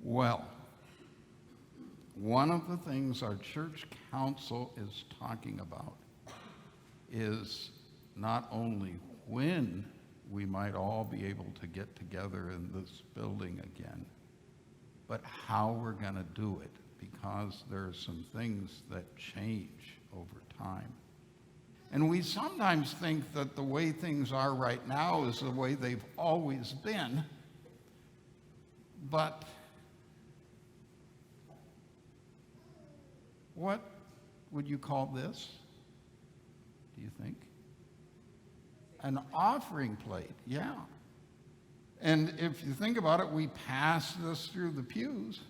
Well, one of the things our church council is talking about is not only when we might all be able to get together in this building again, but how we're going to do it, because there are some things that change over time. And we sometimes think that the way things are right now is the way they've always been, but what would you call this, do you think? An offering plate, yeah. And if you think about it, we pass this through the pews,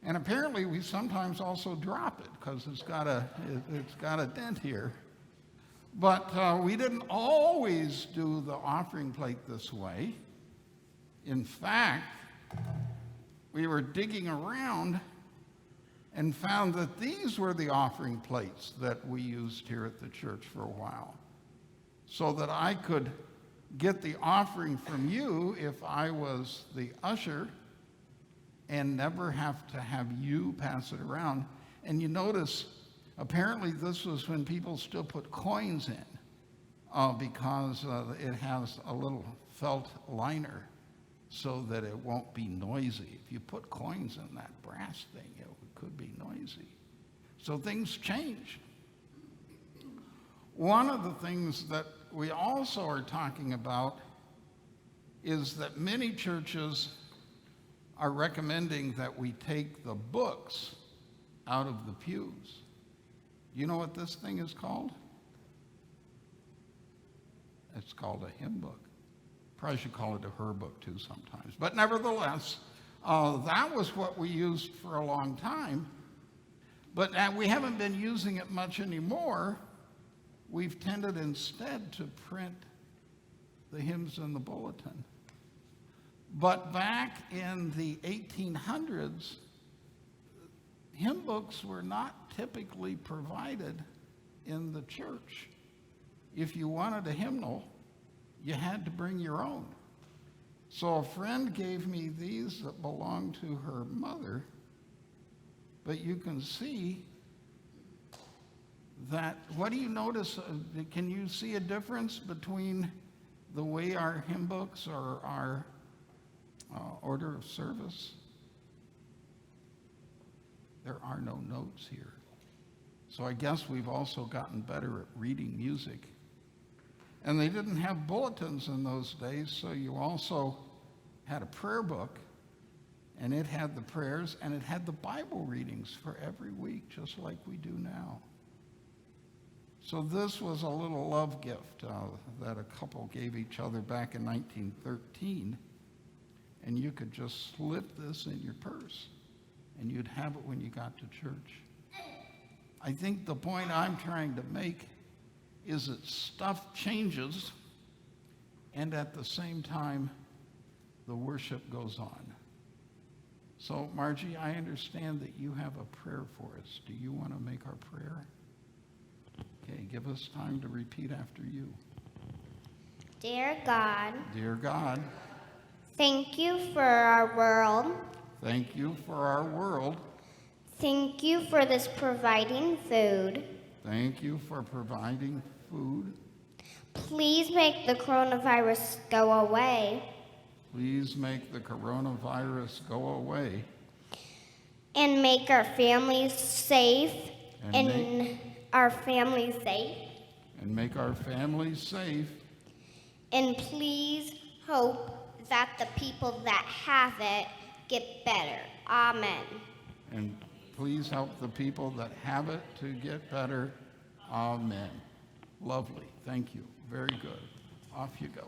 and apparently we sometimes also drop it because it's got a dent here. But we didn't always do the offering plate this way. In fact, we were digging around and found that these were the offering plates that we used here at the church for a while, so that I could get the offering from you if I was the usher and never have to have you pass it around. And you notice, apparently this was when people still put coins in, because it has a little felt liner so that it won't be noisy. If you put coins in that brass thing, it could be noisy. So things change. One of the things that we also are talking about is that many churches are recommending that we take the books out of the pews. You know what this thing is called? It's called a hymn book. Probably should call it a her book too sometimes. But nevertheless, that was what we used for a long time. But we haven't been using it much anymore. We've tended instead to print the hymns in the bulletin. But back in the 1800s, hymn books were not typically provided in the church. If you wanted a hymnal, you had to bring your own. So a friend gave me these that belonged to her mother, but you can see that, what do you notice? Can you see a difference between the way our hymn books or our order of service? There are no notes here. So I guess we've also gotten better at reading music. And they didn't have bulletins in those days, so you also had a prayer book, and it had the prayers, and it had the Bible readings for every week, just like we do now. So this was a little love gift that a couple gave each other back in 1913, and you could just slip this in your purse, and you'd have it when you got to church. I think the point I'm trying to make is that stuff changes, and at the same time, the worship goes on. So, Margie, I understand that you have a prayer for us. Do you want to make our prayer? Okay, give us time to repeat after you. Dear God. Dear God. Thank you for our world. Thank you for our world. Thank you for this providing food. Thank you for providing food. Please make the coronavirus go away. Please make the coronavirus go away. And make our families safe. And make our families safe. And please hope that the people that have it get better. Amen. And please help the people that have it to get better. Amen. Lovely. Thank you. Very good. Off you go.